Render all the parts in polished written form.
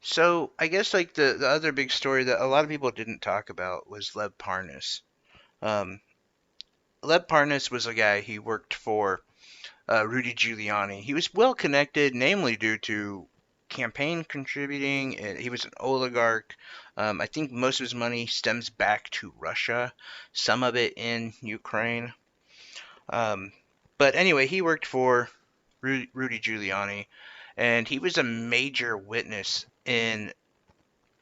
So I guess like the other big story that a lot of people didn't talk about was Lev Parnas. Um, Lev Parnas was a guy. He worked for Rudy Giuliani. He was well connected, namely due to campaign contributing. He was an oligarch. I think most of his money stems back to Russia, some of it in Ukraine. Um, but anyway, he worked for Rudy Giuliani, and he was a major witness in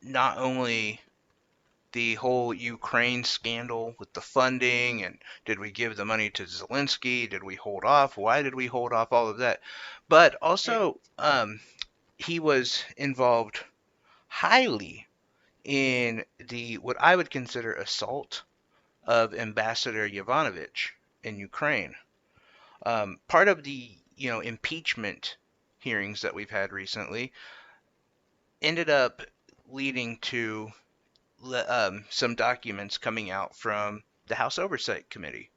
not only the whole Ukraine scandal with the funding and did we give the money to Zelensky? Did we hold off? Why did we hold off? All of that. But Right. also, he was involved highly in the what I would consider assault of Ambassador Yovanovitch in Ukraine. Part of the impeachment hearings that we've had recently ended up leading to some documents coming out from the House Oversight Committee.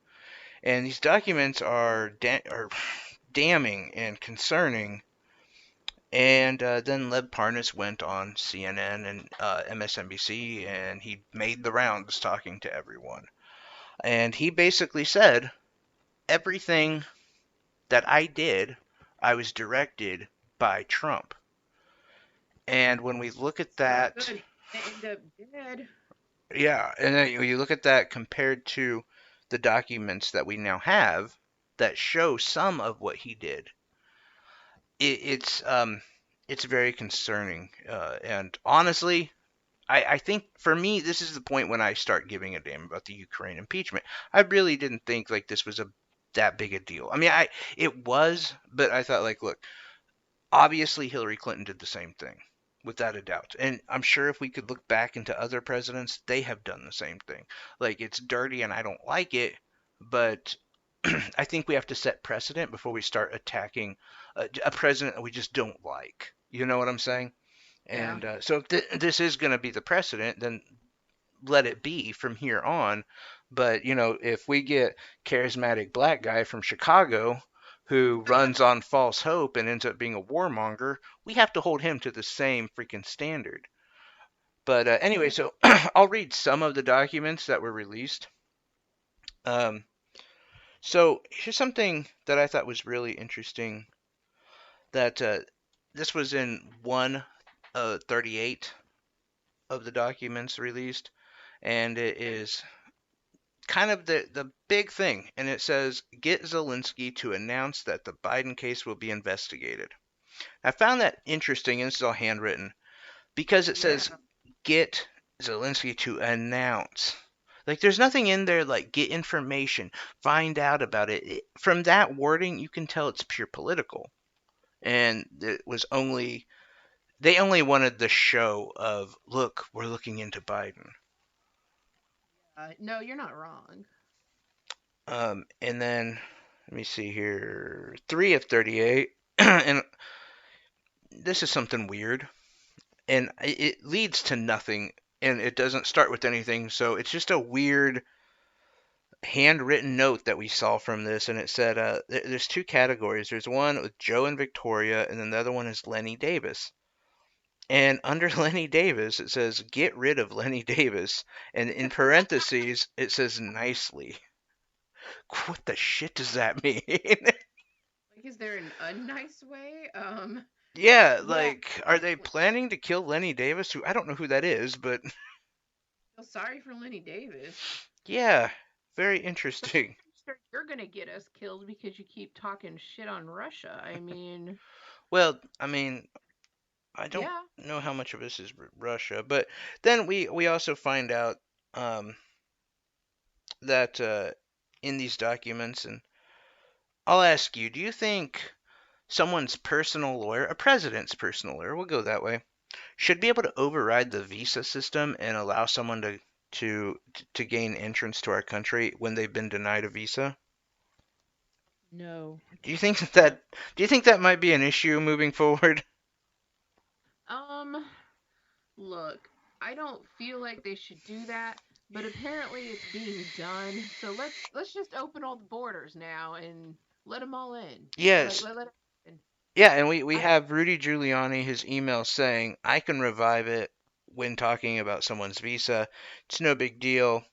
And these documents are damning and concerning. And then Lev Parnas went on CNN and MSNBC, and he made the rounds talking to everyone. And he basically said, everything that I did, I was directed by Trump. And when we look at that, Good. End up dead. yeah, and then you look at that compared to the documents that we now have that show some of what he did. It's very concerning. And honestly, I think for me this is the point when I start giving a damn about the Ukraine impeachment. I really didn't think like this was a that big a deal. I mean, I it was, but I thought like, look, obviously Hillary Clinton did the same thing, without a doubt. And I'm sure if we could look back into other presidents, they have done the same thing. Like it's dirty and I don't like it, but I think we have to set precedent before we start attacking a president that we just don't like. You know what I'm saying? Yeah. And so if this is going to be the precedent, then let it be from here on. But if we get charismatic black guy from Chicago who runs on false hope and ends up being a warmonger, we have to hold him to the same freaking standard. But anyway, so I'll read some of the documents that were released. Um, so here's something that I thought was really interesting. That this was in 138 of the documents released, and it is kind of the big thing, and it says get Zelensky to announce that the Biden case will be investigated. I found that interesting, and this is all handwritten because it says Yeah. get Zelensky to announce. Like there's nothing in there like get information, find out about it. From that wording, you can tell it's pure political, and it was only they only wanted the show of look, we're looking into Biden. No, you're not wrong. And then let me see here, 3 of 38, and this is something weird, and it leads to nothing, and it doesn't start with anything, so it's just a weird handwritten note that we saw from this, and it said there's two categories. There's one with Joe and Victoria, and then the other one is Lenny Davis. And under Lenny Davis, it says get rid of Lenny Davis, and in parentheses it says nicely. What the shit does that mean? Like, is there an unnice way? Yeah, Yeah. like, are they planning to kill Lenny Davis? Who I don't know who that is, but Feel sorry for Lenny Davis. yeah, very But interesting. you're gonna get us killed because you keep talking shit on Russia. I mean, Well, I mean, I don't yeah. know how much of this is Russia, but then we also find out that in these documents, and I'll ask you, do you think someone's personal lawyer, a president's personal lawyer, we'll go that way, should be able to override the visa system and allow someone to to gain entrance to our country when they've been denied a visa? No. Do you think No. that do you think that might be an issue moving forward? Um, Look, I don't feel like they should do that, but apparently it's being done. So let's just open all the borders now and let them all in. Let Yes, let, let it happen. Yeah, and we I have Rudy Giuliani, his email saying, I can revive it when talking about someone's visa. It's no big deal.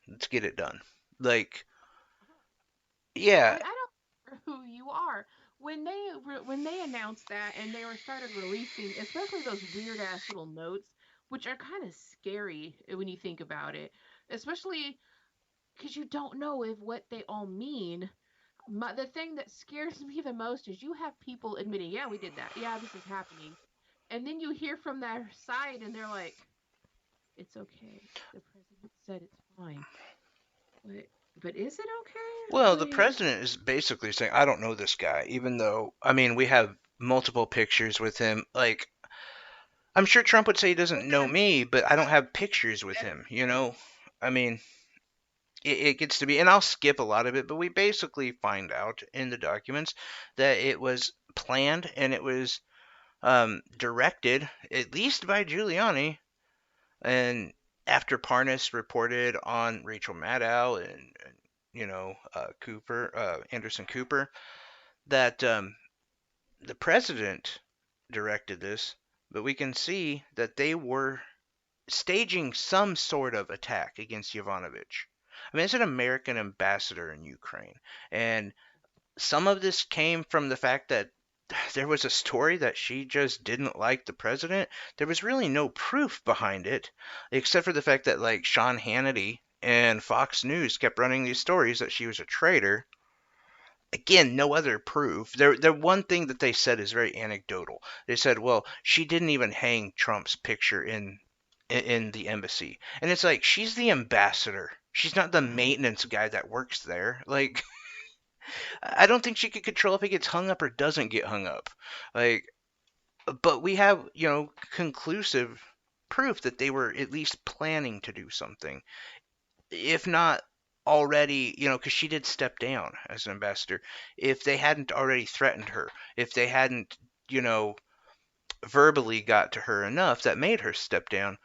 Let's get it done. Like, yeah, I don't know who you are. When they announced that and they were started releasing, especially those weird ass little notes, which are kind of scary when you think about it, especially because you don't know if what they all mean. The thing that scares me the most is you have people admitting, yeah, we did that. Yeah, this is happening. And then you hear from their side and they're like, it's okay. The president said it's fine. But but is it okay? well, the Like president is basically saying, I don't know this guy, even though, I mean, we have multiple pictures with him. Like, I'm sure Trump would say he doesn't know me, but I don't have pictures with and him, you know? I mean, it gets to be, and I'll skip a lot of it, but we basically find out in the documents that it was planned and it was directed, at least by Giuliani. And after Parnas reported on Rachel Maddow and Anderson Cooper, that the president directed this, but we can see that they were staging some sort of attack against Yovanovitch. I mean, it's an American ambassador in Ukraine, and some of this came from the fact that there was a story that she just didn't like the president. There was really no proof behind it, except for the fact that like Sean Hannity and Fox News kept running these stories that she was a traitor. Again, no other proof. The one thing that they said is very anecdotal. They said, "Well, she didn't even hang Trump's picture in the embassy," and it's like she's the ambassador. She's not the maintenance guy that works there. Like, I don't think she could control if it gets hung up or doesn't get hung up. Like, but we have, conclusive proof that they were at least planning to do something, if not already, because she did step down as an ambassador. If they hadn't already threatened her, if they hadn't, you know, verbally got to her enough that made her step down,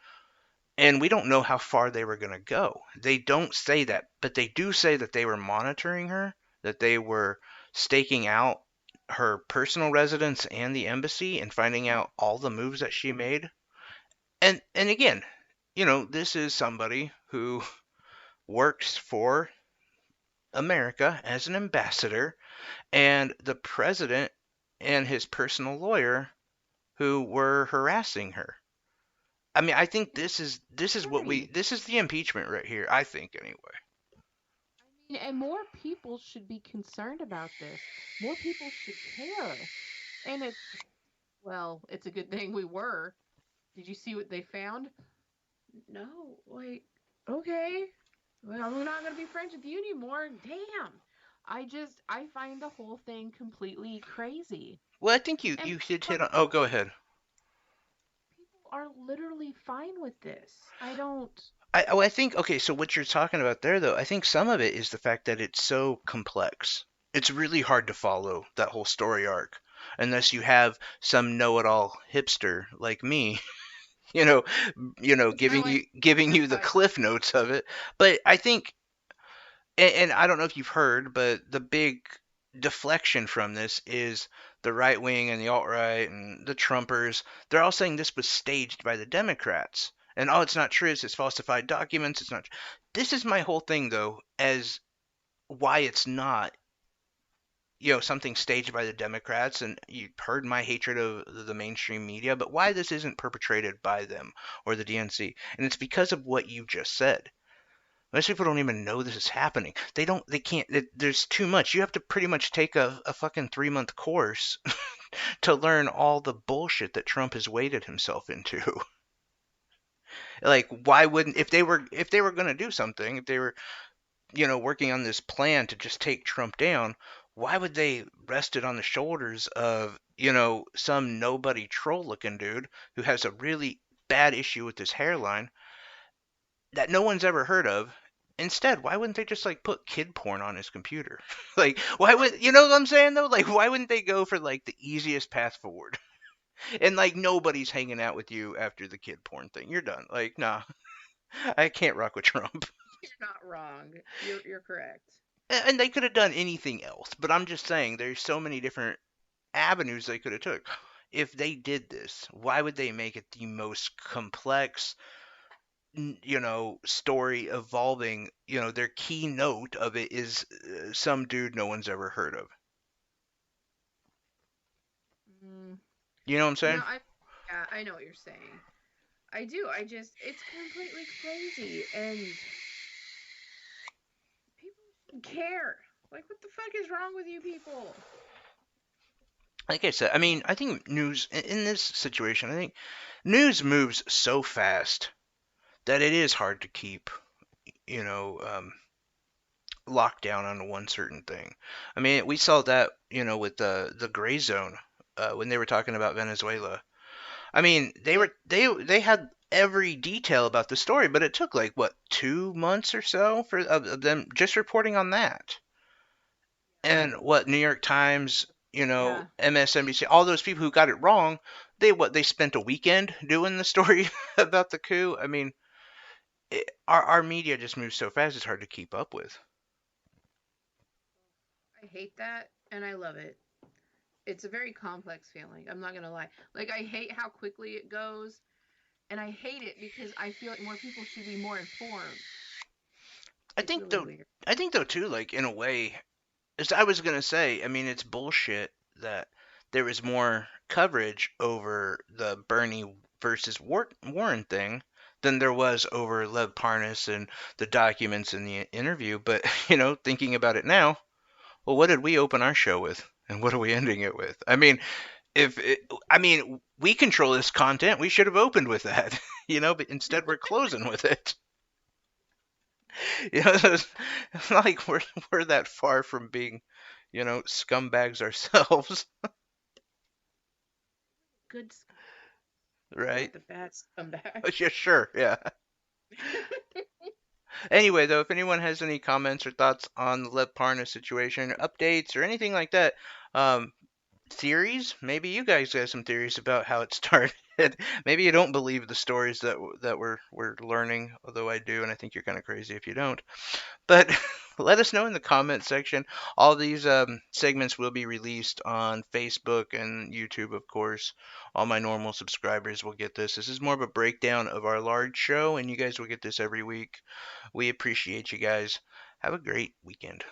and we don't know how far they were going to go. They don't say that, but they do say that they were monitoring her, that they were staking out her personal residence and the embassy and finding out all the moves that she made. And again, this is somebody who works for America as an ambassador, and the president and his personal lawyer who were harassing her. I mean, I think this is what we right. this is the impeachment right here. I think anyway. I mean, and more people should be concerned about this. More people should care. And it's a good thing we were. Did you see what they found? No, like, okay. Well, we're not going to be friends with you anymore. Damn. I find the whole thing completely crazy. Well, I think you And you people hit are hit on. Oh, go ahead. people are literally fine with this. I don't. I think okay. So what you're talking about there, though, I think some of it is the fact that it's so complex. It's really hard to follow that whole story arc unless you have some know-it-all hipster like me, you know, I giving like you the but cliff notes of it. But I think, and I don't know if you've heard, but the big deflection from this is the right wing and the alt right and the Trumpers. They're all saying this was staged by the Democrats. And oh, it's not true. It's falsified documents. It's not. This is my whole thing, though, as why it's not, something staged by the Democrats. And you've heard my hatred of the mainstream media, but why this isn't perpetrated by them or the DNC. And it's because of what you just said. Most people don't even know this is happening. They can't, there's too much. You have to pretty much take a fucking 3-month course to learn all the bullshit that Trump has waded himself into. Like, why wouldn't, if they were going to do something, if they were, working on this plan to just take Trump down, why would they rest it on the shoulders of, some nobody troll looking dude who has a really bad issue with his hairline that no one's ever heard of? Instead, why wouldn't they just like put kid porn on his computer? Like, why would, you know what I'm saying though? Like, why wouldn't they go for like the easiest path forward? And like nobody's hanging out with you after the kid porn thing. You're done. Like, nah, I can't rock with Trump. you're not wrong. You're correct. And they could have done anything else, but I'm just saying there's so many different avenues they could have took. If they did this, why would they make it the most complex, story evolving? Their keynote of it is some dude no one's ever heard of. Mm, You know what I'm no, saying? yeah, I know what you're saying. I do. It's completely crazy, and people should care. Like, what the fuck is wrong with you people? Like I said, I mean, I think news in this situation, I think news moves so fast that it is hard to keep, you know, um, locked down on one certain thing. I mean, we saw that, with the gray zone when they were talking about Venezuela. I mean, Yeah, they had every detail about the story, but it took like what 2 months or so for of them just reporting on that. yeah, And what New York Times, yeah. MSNBC, all those people who got it wrong, they spent a weekend doing the story about the coup. I mean, our media just moves so fast; it's hard to keep up with. I hate that, and I love it. It's a very complex feeling. I'm not gonna lie. Like, I hate how quickly it goes, and I hate it because I feel like more people should be more informed. I It's think really though, weird. I think though too, like in a way, as I was gonna say, I mean, it's bullshit that there was more coverage over the Bernie versus Warren thing than there was over Lev Parnas and the documents in the interview. But thinking about it now, well, what did we open our show with, and what are we ending it with? I mean, we control this content. We should have opened with that, but instead we're closing with it. It's not like we're that far from being, scumbags ourselves, Good scumbag, right? not the bad scumbag. Yeah, sure, yeah. Anyway, though, if anyone has any comments or thoughts on the Lev Parna situation, or updates, or anything like that, um, theories, maybe you guys have some theories about how it started. Maybe you don't believe the stories that we're learning, although I do, and I think you're kind of crazy if you don't. But let us know in the comment section. All these segments will be released on Facebook and YouTube, of course. All my normal subscribers will get this. This is more of a breakdown of our large show, and you guys will get this every week. We appreciate you guys. Have a great weekend.